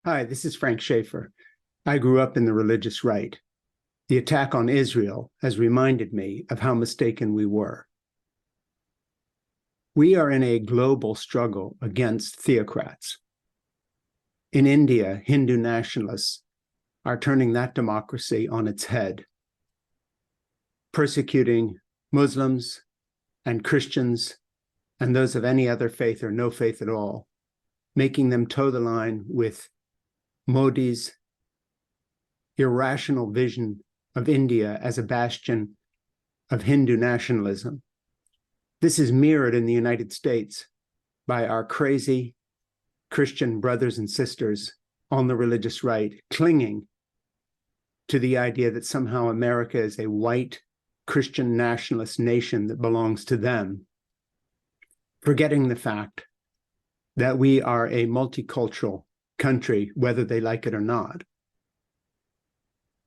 Hi, this is Frank Schaeffer. I grew up in the religious right. The attack on Israel has reminded me of how mistaken we were. We are in a global struggle against theocrats. In India, Hindu nationalists are turning that democracy on its head, persecuting Muslims and Christians and those of any other faith or no faith at all, making them toe the line with Modi's irrational vision of India as a bastion of Hindu nationalism. This is mirrored in the United States by our crazy Christian brothers and sisters on the religious right, clinging to the idea that somehow America is a white Christian nationalist nation that belongs to them, forgetting the fact that we are a multicultural country, whether they like it or not.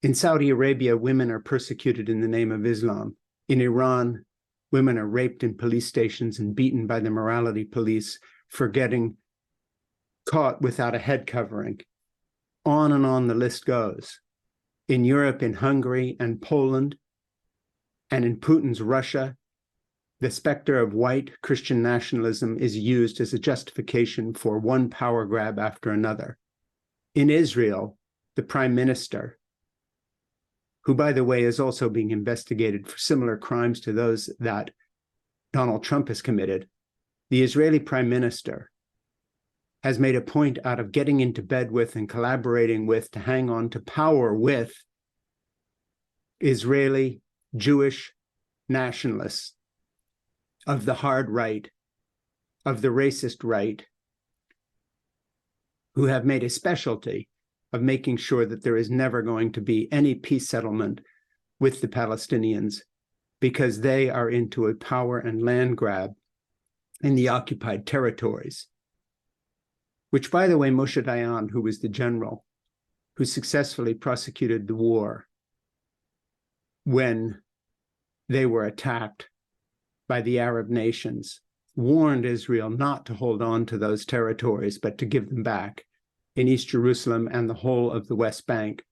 In Saudi Arabia, women are persecuted in the name of Islam. In Iran, women are raped in police stations and beaten by the morality police for getting caught without a head covering. On and on the list goes. In Europe, in Hungary and Poland, and in Putin's Russia, the specter of white Christian nationalism is used as a justification for one power grab after another. In Israel, the prime minister, who, by the way, is also being investigated for similar crimes to those that Donald Trump has committed, the Israeli prime minister has made a point out of getting into bed with and collaborating with to hang on to power with Israeli Jewish nationalists of the hard right, of the racist right, who have made a specialty of making sure that there is never going to be any peace settlement with the Palestinians because they are into a power and land grab in the occupied territories, which, by the way, Moshe Dayan, who was the general who successfully prosecuted the war when they were attacked by the Arab nations, warned Israel not to hold on to those territories, but to give them back in East Jerusalem and the whole of the West Bank,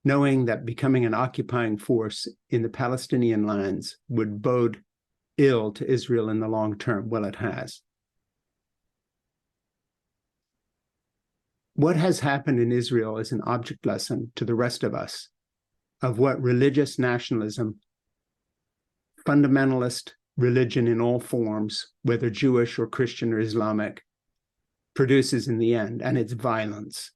knowing that becoming an occupying force in the Palestinian lands would bode ill to Israel in the long term. Well, it has. What has happened in Israel is an object lesson to the rest of us of what religious nationalism, fundamentalist religion in all forms, whether Jewish or Christian or Islamic, produces in the end, and it's violence.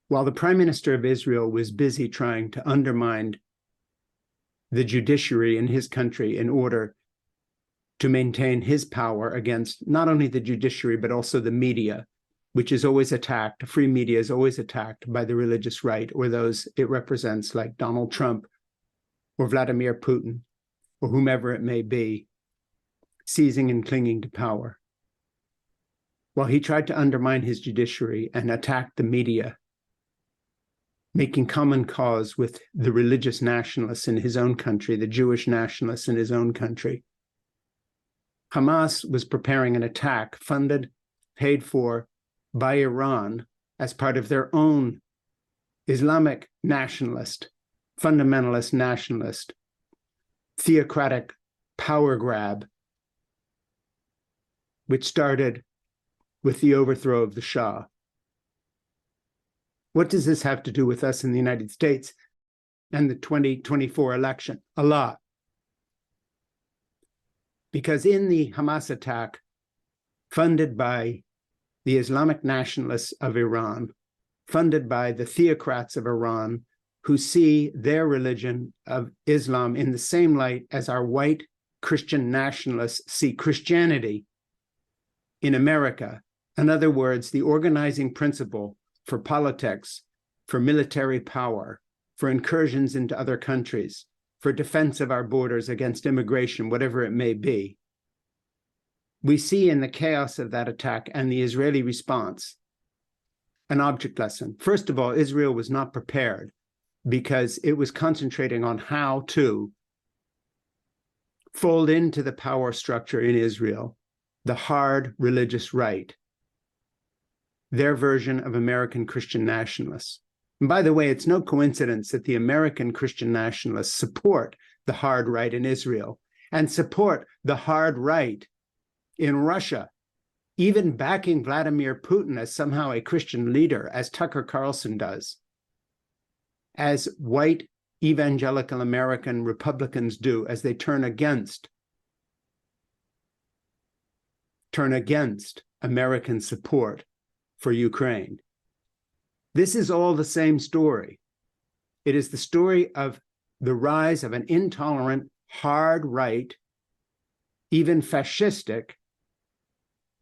While the Prime Minister of Israel was busy trying to undermine the judiciary in his country in order to maintain his power against not only the judiciary, but also the media, which is always attacked, free media is always attacked by the religious right or those it represents, like Donald Trump or Vladimir Putin or whomever it may be, seizing and clinging to power. While he tried to undermine his judiciary and attack the media, making common cause with the religious nationalists in his own country, the Jewish nationalists in his own country, Hamas was preparing an attack funded, paid for by Iran as part of their own Islamic nationalist, fundamentalist nationalist, theocratic power grab, which started with the overthrow of the Shah. What does this have to do with us in the United States and the 2024 election? A lot. Because in the Hamas attack, funded by the Islamic nationalists of Iran, funded by the theocrats of Iran, who see their religion of Islam in the same light as our white Christian nationalists see Christianity in America. In other words, the organizing principle for politics, for military power, for incursions into other countries, for defense of our borders against immigration, whatever it may be. We see in the chaos of that attack and the Israeli response an object lesson. First of all, Israel was not prepared because it was concentrating on how to fold into the power structure in Israel the hard religious right, their version of American Christian nationalists. And by the way, it's no coincidence that the American Christian nationalists support the hard right in Israel and support the hard right in Russia, even backing Vladimir Putin as somehow a Christian leader, as Tucker Carlson does, as white evangelical American Republicans do, as they turn against American support for Ukraine. This is all the same story. It is the story of the rise of an intolerant, hard right, even fascistic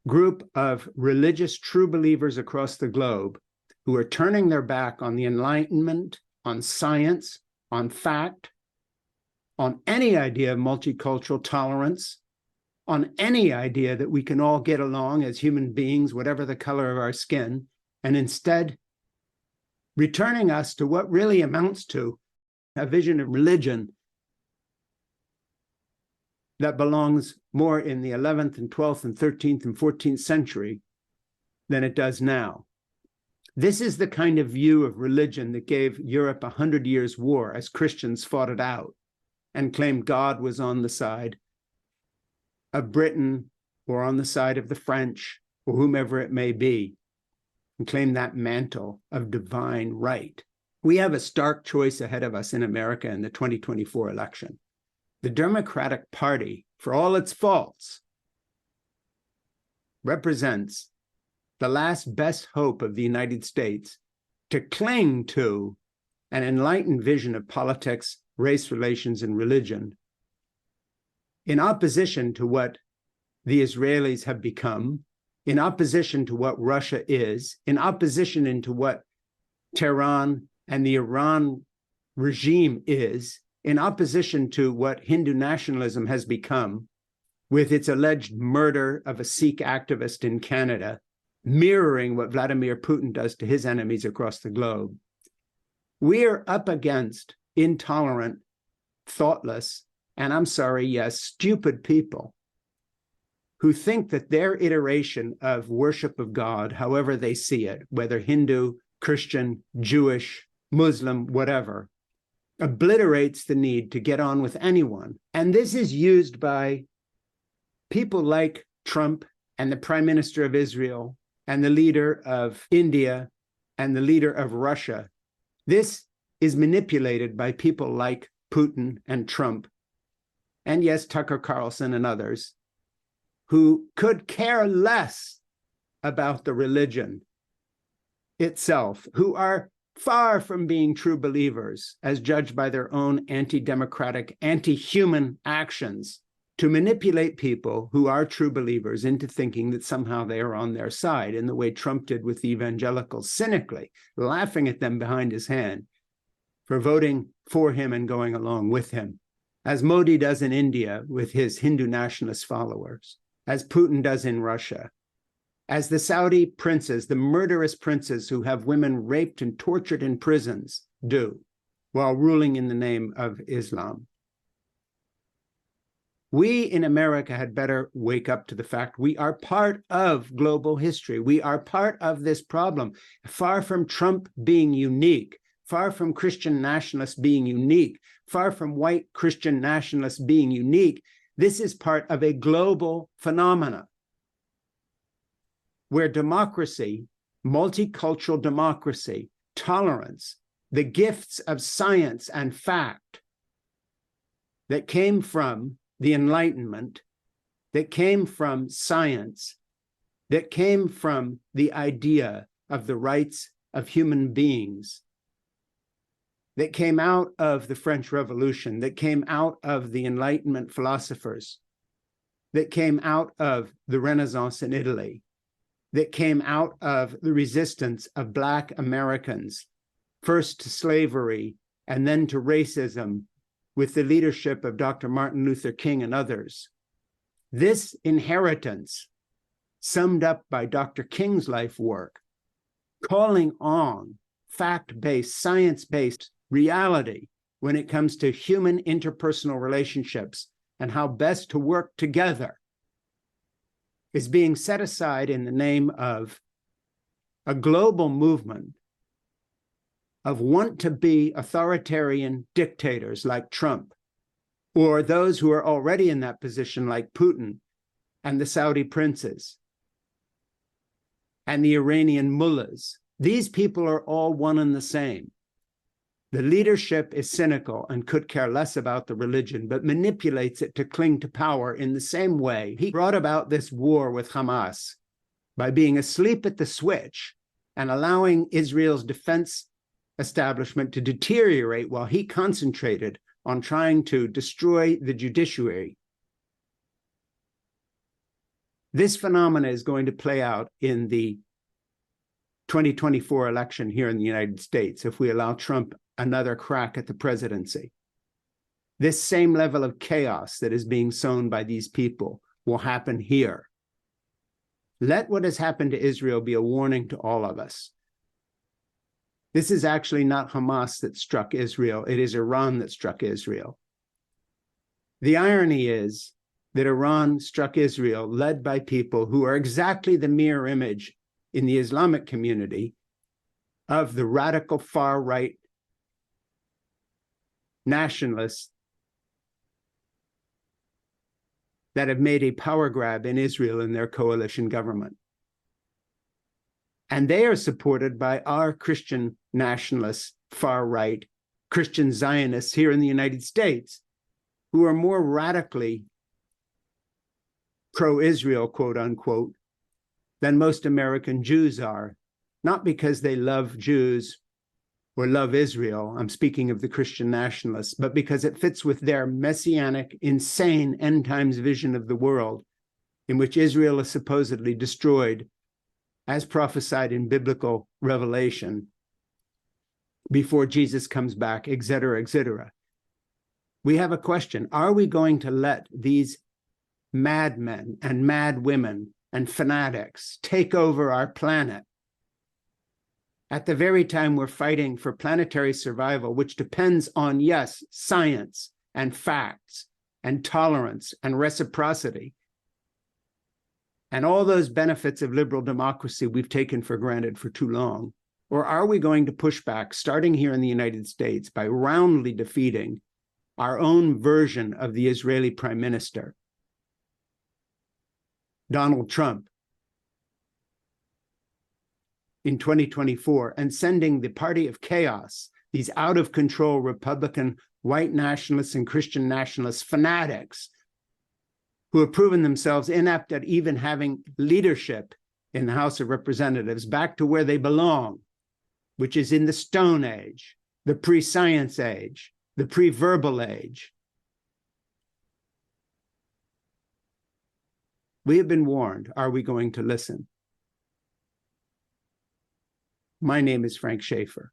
group of religious true believers across the globe who are turning their back on the Enlightenment, on science, on fact, on any idea of multicultural tolerance, on any idea that we can all get along as human beings, whatever the color of our skin, and instead returning us to what really amounts to a vision of religion that belongs more in the 11th and 12th and 13th and 14th century than it does now. This is the kind of view of religion that gave Europe 100 years' war as Christians fought it out and claimed God was on the side of Britain or on the side of the French or whomever it may be, and claimed that mantle of divine right. We have a stark choice ahead of us in America in the 2024 election. The Democratic Party, for all its faults, represents the last best hope of the United States to cling to an enlightened vision of politics, race relations, and religion, in opposition to what the Israelis have become, in opposition to what Russia is, in opposition into what Tehran and the Iran regime is, in opposition to what Hindu nationalism has become, with its alleged murder of a Sikh activist in Canada, mirroring what Vladimir Putin does to his enemies across the globe. We are up against intolerant, thoughtless, and I'm sorry, yes, stupid people who think that their iteration of worship of God, however they see it, whether Hindu, Christian, Jewish, Muslim, whatever, obliterates the need to get on with anyone. And this is used by people like Trump and the Prime Minister of Israel and the leader of India and the leader of Russia. This is manipulated by people like Putin and Trump, and yes, Tucker Carlson and others, who could care less about the religion itself, who are far from being true believers, as judged by their own anti-democratic, anti-human actions, to manipulate people who are true believers into thinking that somehow they are on their side, in the way Trump did with the evangelicals, cynically laughing at them behind his hand for voting for him and going along with him, as Modi does in India with his Hindu nationalist followers, as Putin does in Russia, as the Saudi princes, the murderous princes who have women raped and tortured in prisons do, while ruling in the name of Islam. We in America had better wake up to the fact we are part of global history. We are part of this problem. Far from Trump being unique, far from Christian nationalists being unique, far from white Christian nationalists being unique, this is part of a global phenomena where democracy, multicultural democracy, tolerance, the gifts of science and fact that came from the Enlightenment, that came from science, that came from the idea of the rights of human beings, that came out of the French Revolution, that came out of the Enlightenment philosophers, that came out of the Renaissance in Italy, that came out of the resistance of Black Americans, first to slavery and then to racism, with the leadership of Dr. Martin Luther King and others. This inheritance, summed up by Dr. King's life work, calling on fact-based, science-based reality when it comes to human interpersonal relationships and how best to work together, is being set aside in the name of a global movement of want-to-be authoritarian dictators like Trump, or those who are already in that position like Putin and the Saudi princes and the Iranian mullahs. These people are all one and the same. The leadership is cynical and could care less about the religion, but manipulates it to cling to power in the same way he brought about this war with Hamas by being asleep at the switch and allowing Israel's defense establishment to deteriorate while he concentrated on trying to destroy the judiciary. This phenomena is going to play out in the 2024 election here in the United States if we allow Trump another crack at the presidency. This same level of chaos that is being sown by these people will happen here. Let what has happened to Israel be a warning to all of us. This is actually not Hamas that struck Israel. It is Iran that struck Israel. The irony is that Iran struck Israel led by people who are exactly the mirror image in the Islamic community of the radical far-right nationalists that have made a power grab in Israel in their coalition government. And they are supported by our Christian nationalists, far-right Christian Zionists here in the United States, who are more radically pro-Israel, quote unquote, than most American Jews are, not because they love Jews or love Israel, I'm speaking of the Christian nationalists, but because it fits with their messianic, insane end times vision of the world, in which Israel is supposedly destroyed, as prophesied in biblical revelation, before Jesus comes back, et cetera, et cetera. We have a question. Are we going to let these madmen and mad women and fanatics take over our planet at the very time we're fighting for planetary survival, which depends on, yes, science and facts and tolerance and reciprocity and all those benefits of liberal democracy we've taken for granted for too long? Or are we going to push back, starting here in the United States, by roundly defeating our own version of the Israeli prime minister, Donald Trump, in 2024, and sending the party of chaos, these out-of-control Republican white nationalists and Christian nationalist fanatics who have proven themselves inept at even having leadership in the House of Representatives, back to where they belong, which is in the Stone Age, the pre-science age, the pre-verbal age. We have been warned. Are we going to listen? My name is Frank Schaeffer.